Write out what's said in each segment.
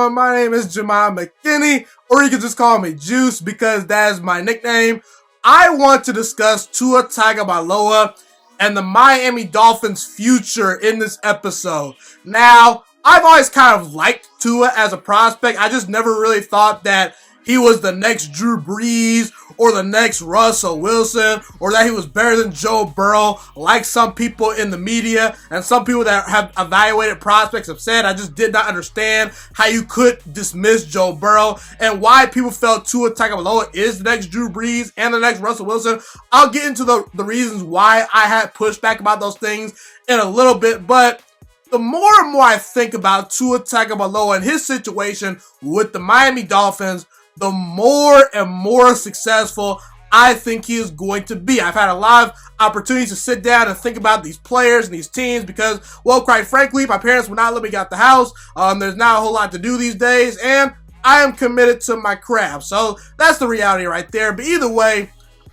everyone? My name is Jamal McKinney, or you can just call me Juice because that is my nickname. I want to discuss Tua Tagovailoa and the Miami Dolphins' future in this episode. Now, I've always kind of liked Tua as a prospect. I just never really thought that he was the next Drew Brees or the next Russell Wilson, or that he was better than Joe Burrow, like some people in the media and some people that have evaluated prospects have said. I just did not understand how you could dismiss Joe Burrow and why people felt Tua Tagovailoa is the next Drew Brees and the next Russell Wilson. I'll get into the reasons why I had pushback about those things in a little bit, but the more and more I think about Tua Tagovailoa and his situation with the Miami Dolphins, the more and more successful I think he is going to be. I've had a lot of opportunities to sit down and think about these players and these teams because, well, quite frankly, my parents would not let me get out the house. There's not a whole lot to do these days, and I am committed to my craft. So that's the reality right there. But either way,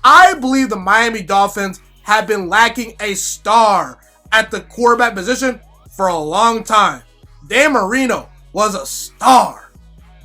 I believe the Miami Dolphins have been lacking a star at the quarterback position for a long time. Dan Marino was a star,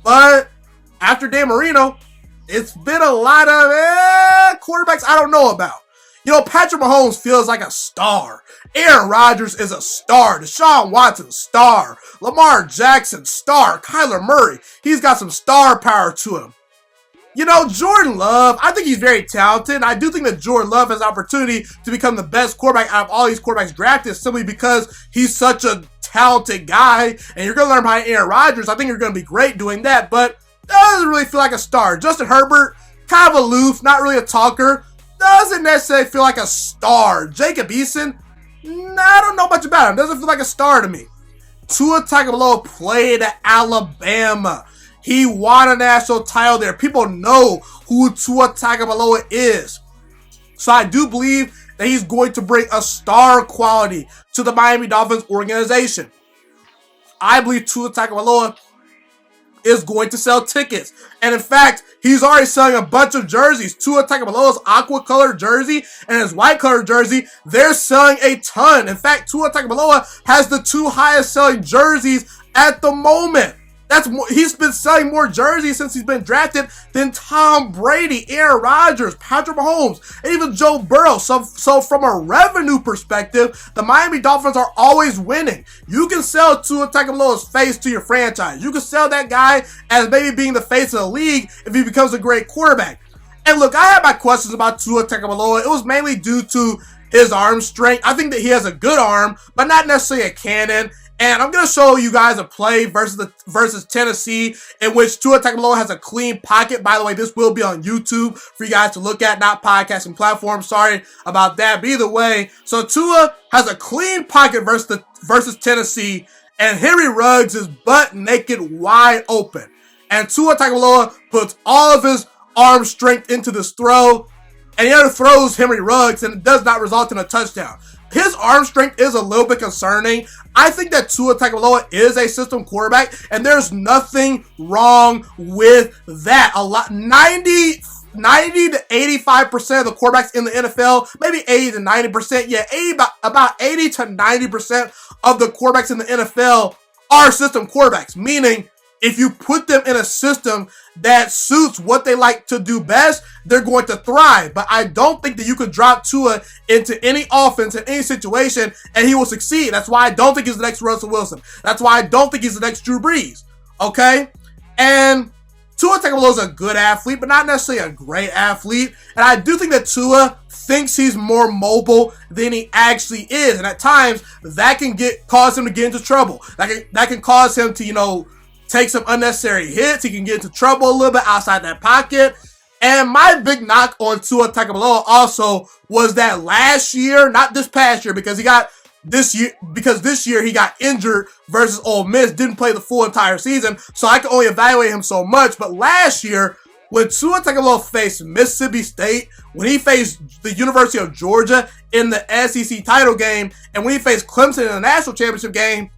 but after Dan Marino, it's been a lot of quarterbacks I don't know about. You know, Patrick Mahomes feels like a star. Aaron Rodgers is a star. Deshaun Watson, star. Lamar Jackson, star. Kyler Murray, he's got some star power to him. You know, Jordan Love, I think he's very talented. I do think that Jordan Love has an opportunity to become the best quarterback out of all these quarterbacks drafted simply because he's such a talented guy. And you're going to learn behind Aaron Rodgers. I think you're going to be great doing that, but doesn't really feel like a star. Justin Herbert, kind of aloof, not really a talker. Doesn't necessarily feel like a star. Jacob Eason, I don't know much about him. Doesn't feel like a star to me. Tua Tagovailoa played at Alabama. He won a national title there. People know who Tua Tagovailoa is. So I do believe that he's going to bring a star quality to the Miami Dolphins organization. I believe Tua Tagovailoa is going to sell tickets. And in fact, he's already selling a bunch of jerseys. Tua Tagovailoa's aqua colored jersey and his white colored jersey, they're selling a ton. In fact, Tua Tagovailoa has the two highest selling jerseys at the moment. He's been selling more jerseys since he's been drafted than Tom Brady, Aaron Rodgers, Patrick Mahomes, and even Joe Burrow. So from a revenue perspective, the Miami Dolphins are always winning. You can sell Tua Tagovailoa's face to your franchise. You can sell that guy as maybe being the face of the league if he becomes a great quarterback. And look, I had my questions about Tua Tagovailoa. It was mainly due to his arm strength. I think that he has a good arm, but not necessarily a cannon. And I'm going to show you guys a play versus Tennessee in which Tua Tagovailoa has a clean pocket. By the way, this will be on YouTube for you guys to look at, not podcasting platform. Sorry about that. But either way, so Tua has a clean pocket versus Tennessee, and Henry Ruggs is butt naked wide open. And Tua Tagovailoa puts all of his arm strength into this throw, and he throws Henry Ruggs, and it does not result in a touchdown. His arm strength is a little bit concerning. I think that Tua Tagovailoa is a system quarterback, and there's nothing wrong with that. 90 to 85% of the quarterbacks in the NFL, maybe 80 to 90%, about 80 to 90% of the quarterbacks in the NFL are system quarterbacks, meaning if you put them in a system that suits what they like to do best, they're going to thrive. But I don't think that you could drop Tua into any offense in any situation and he will succeed. That's why I don't think he's the next Russell Wilson. That's why I don't think he's the next Drew Brees. Okay? And Tua Tagovailoa is a good athlete, but not necessarily a great athlete. And I do think that Tua thinks he's more mobile than he actually is. And at times, that can cause him to get into trouble. That can cause him to, take some unnecessary hits. He can get into trouble a little bit outside that pocket. And my big knock on Tua Tagovailoa also was that last year, not this past year, because this year he got injured versus Ole Miss, didn't play the full entire season, so I can only evaluate him so much. But last year, when Tua Tagovailoa faced Mississippi State, when he faced the University of Georgia in the SEC title game, and when he faced Clemson in the national championship game,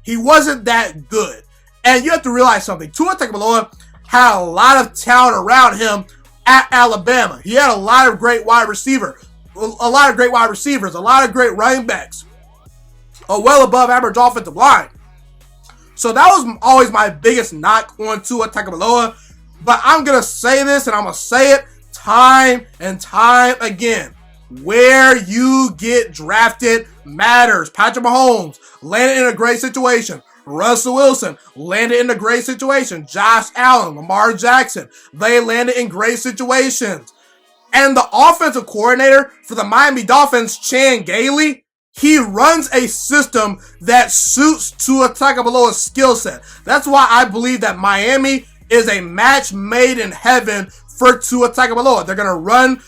he wasn't that good. And you have to realize something. Tua Tagovailoa had a lot of talent around him at Alabama. He had a lot of great wide receivers, a lot of great running backs, a well above average offensive line. So that was always my biggest knock on Tua Tagovailoa. But I'm going to say this, and I'm going to say it time and time again. Where you get drafted matters. Patrick Mahomes landed in a great situation. Russell Wilson landed in a great situation. Josh Allen, Lamar Jackson, they landed in great situations. And the offensive coordinator for the Miami Dolphins, Chan Gailey, he runs a system that suits Tua Tagovailoa's skill set. That's why I believe that Miami is a match made in heaven for Tua Tagovailoa. They're going to run,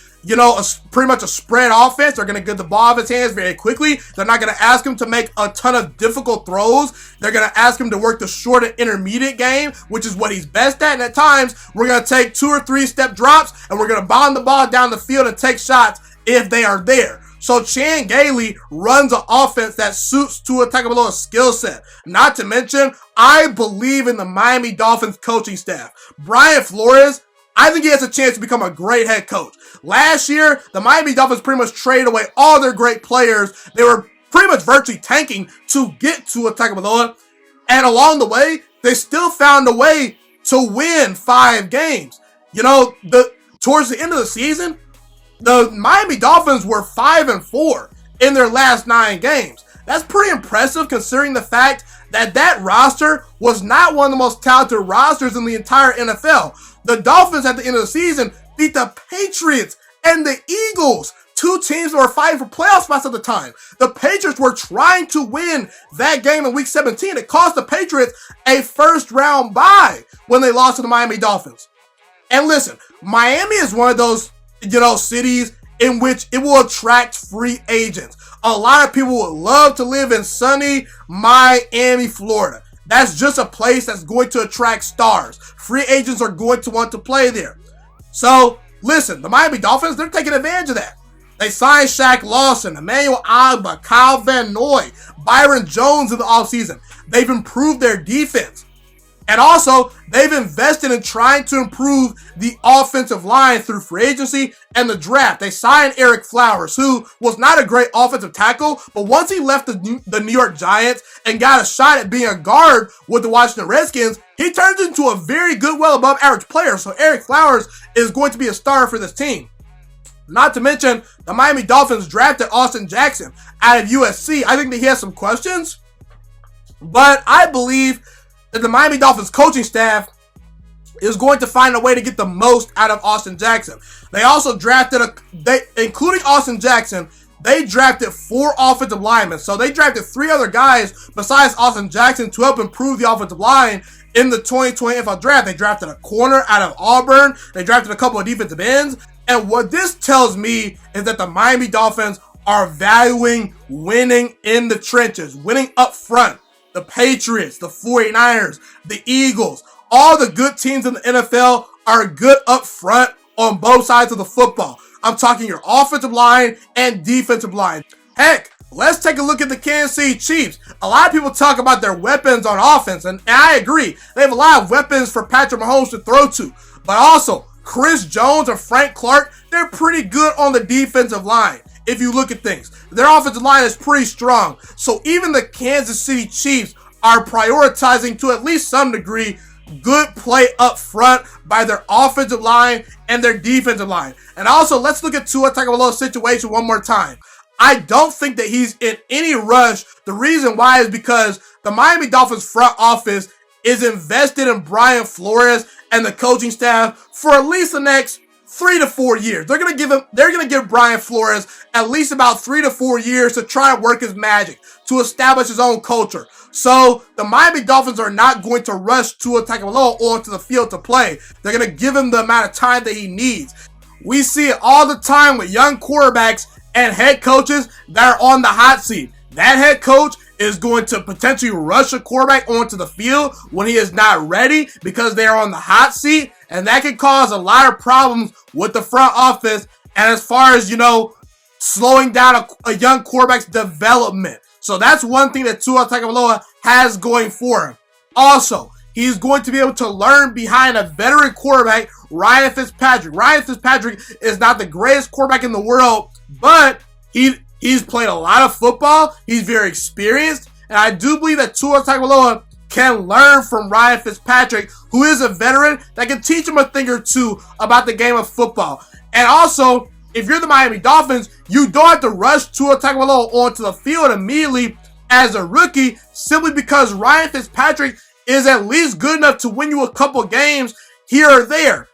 pretty much a spread offense. They're going to get the ball out of his hands very quickly. They're not going to ask him to make a ton of difficult throws. They're going to ask him to work the short and intermediate game, which is what he's best at. And at times, we're going to take 2 or 3 step drops, and we're going to bomb the ball down the field and take shots if they are there. So Chan Gailey runs an offense that suits Tua Tagovailoa's skill set. Not to mention, I believe in the Miami Dolphins coaching staff. Brian Flores, I think he has a chance to become a great head coach. Last year, the Miami Dolphins pretty much traded away all their great players. They were pretty much virtually tanking to get Tua Tagovailoa. And along the way, they still found a way to win 5 games. Towards the end of the season, the Miami Dolphins were 5-4 in their last 9 games. That's pretty impressive considering the fact that roster was not one of the most talented rosters in the entire NFL. The Dolphins at the end of the season beat the Patriots and the Eagles, 2 teams that were fighting for playoff spots at the time. The Patriots were trying to win that game in Week 17. It cost the Patriots a first-round bye when they lost to the Miami Dolphins. And listen, Miami is one of those cities in which it will attract free agents. A lot of people would love to live in sunny Miami, Florida. That's just a place that's going to attract stars. Free agents are going to want to play there. So, listen, the Miami Dolphins, they're taking advantage of that. They signed Shaq Lawson, Emmanuel Agba, Kyle Van Noy, Byron Jones in the offseason. They've improved their defense. And also, they've invested in trying to improve the offensive line through free agency and the draft. They signed Eric Flowers, who was not a great offensive tackle, but once he left the New York Giants and got a shot at being a guard with the Washington Redskins, he turns into a very good, well above average player. So Eric Flowers is going to be a star for this team. Not to mention, the Miami Dolphins drafted Austin Jackson out of USC. I think that he has some questions, but I believe that the Miami Dolphins coaching staff is going to find a way to get the most out of Austin Jackson. They also drafted, including Austin Jackson, they drafted 4 offensive linemen. So they drafted 3 other guys besides Austin Jackson to help improve the offensive line in the 2020 NFL draft. They drafted a corner out of Auburn. They drafted a couple of defensive ends. And what this tells me is that the Miami Dolphins are valuing winning in the trenches, winning up front. The Patriots, the 49ers, the Eagles, all the good teams in the NFL are good up front on both sides of the football. I'm talking your offensive line and defensive line. Heck, let's take a look at the Kansas City Chiefs. A lot of people talk about their weapons on offense, and I agree. They have a lot of weapons for Patrick Mahomes to throw to. But also, Chris Jones or Frank Clark, they're pretty good on the defensive line. If you look at things, their offensive line is pretty strong. So even the Kansas City Chiefs are prioritizing, to at least some degree, good play up front by their offensive line and their defensive line. And also, let's look at Tua Tagovailoa's situation one more time. I don't think that he's in any rush. The reason why is because the Miami Dolphins front office is invested in Brian Flores and the coaching staff for at least the next 3 to 4 years. They're going to give Brian Flores at least about 3 to 4 years to try and work his magic, to establish his own culture. So the Miami Dolphins are not going to rush Tua Tagovailoa onto the field to play. They're going to give him the amount of time that he needs. We see it all the time with young quarterbacks and head coaches that are on the hot seat. That head coach is going to potentially rush a quarterback onto the field when he is not ready because they are on the hot seat, and that can cause a lot of problems with the front office and as far as, slowing down a young quarterback's development. So that's one thing that Tua Tagovailoa has going for him. Also, he's going to be able to learn behind a veteran quarterback, Ryan Fitzpatrick. Ryan Fitzpatrick is not the greatest quarterback in the world, but he's played a lot of football. He's very experienced, and I do believe that Tua Tagovailoa can learn from Ryan Fitzpatrick, who is a veteran that can teach him a thing or two about the game of football. And also, if you're the Miami Dolphins, you don't have to rush Tua Tagovailoa onto the field immediately as a rookie simply because Ryan Fitzpatrick is at least good enough to win you a couple games here or there.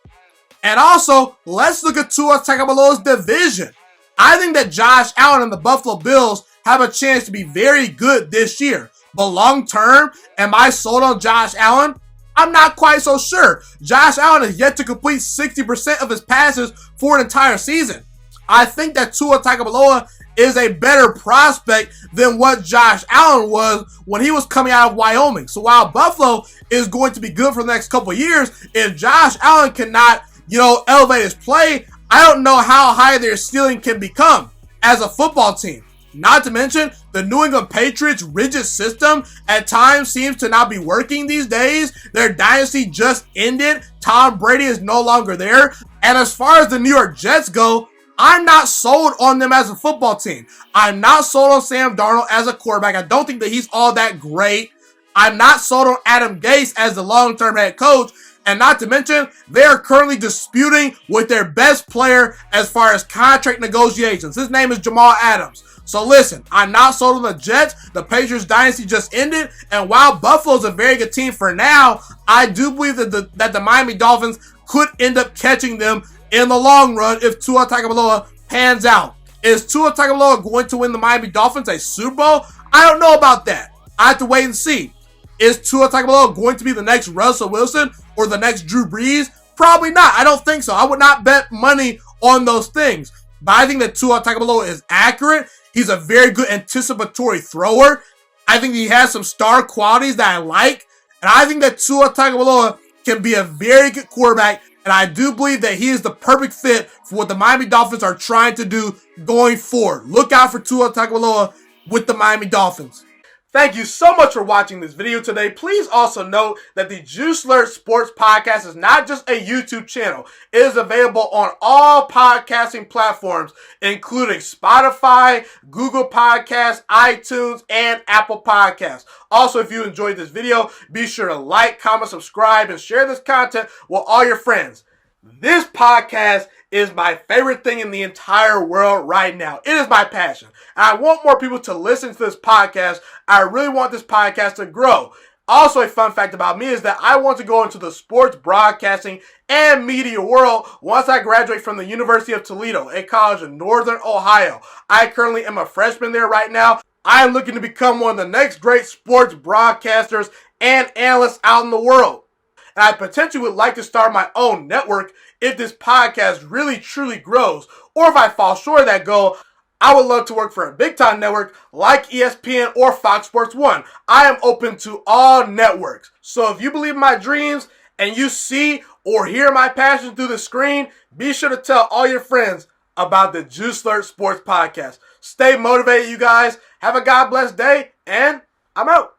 And also, let's look at Tua Tagovailoa's division. I think that Josh Allen and the Buffalo Bills have a chance to be very good this year. But long term, am I sold on Josh Allen? I'm not quite so sure. Josh Allen has yet to complete 60% of his passes for an entire season. I think that Tua Tagovailoa is a better prospect than what Josh Allen was when he was coming out of Wyoming. So while Buffalo is going to be good for the next couple of years, if Josh Allen cannot, elevate his play, I don't know how high their ceiling can become as a football team. Not to mention, the New England Patriots' rigid system at times seems to not be working these days. Their dynasty just ended. Tom Brady is no longer there. And as far as the New York Jets go, I'm not sold on them as a football team. I'm not sold on Sam Darnold as a quarterback. I don't think that he's all that great. I'm not sold on Adam Gase as the long-term head coach. And not to mention, they are currently disputing with their best player as far as contract negotiations. His name is Jamal Adams. So listen, I'm not sold on the Jets. The Patriots dynasty just ended. And while Buffalo's a very good team for now, I do believe that the Miami Dolphins could end up catching them in the long run if Tua Tagovailoa pans out. Is Tua Tagovailoa going to win the Miami Dolphins a Super Bowl? I don't know about that. I have to wait and see. Is Tua Tagovailoa going to be the next Russell Wilson or the next Drew Brees? Probably not. I don't think so. I would not bet money on those things. But I think that Tua Tagovailoa is accurate. He's a very good anticipatory thrower. I think he has some star qualities that I like. And I think that Tua Tagovailoa can be a very good quarterback. And I do believe that he is the perfect fit for what the Miami Dolphins are trying to do going forward. Look out for Tua Tagovailoa with the Miami Dolphins. Thank you so much for watching this video today. Please also note that the juiciest Sports Podcast is not just a YouTube channel. It is available on all podcasting platforms, including Spotify, Google Podcasts, iTunes, and Apple Podcasts. Also, if you enjoyed this video, be sure to like, comment, subscribe, and share this content with all your friends. This podcast is my favorite thing in the entire world right now. It is my passion. And I want more people to listen to this podcast. I really want this podcast to grow. Also, a fun fact about me is that I want to go into the sports broadcasting and media world once I graduate from the University of Toledo, a college in Northern Ohio. I currently am a freshman there right now. I am looking to become one of the next great sports broadcasters and analysts out in the world. And I potentially would like to start my own network if this podcast really truly grows. Or if I fall short of that goal, I would love to work for a big-time network like ESPN or Fox Sports 1. I am open to all networks. So if you believe in my dreams and you see or hear my passion through the screen, be sure to tell all your friends about the juiciest Sports Podcast. Stay motivated, you guys. Have a God bless day, and I'm out.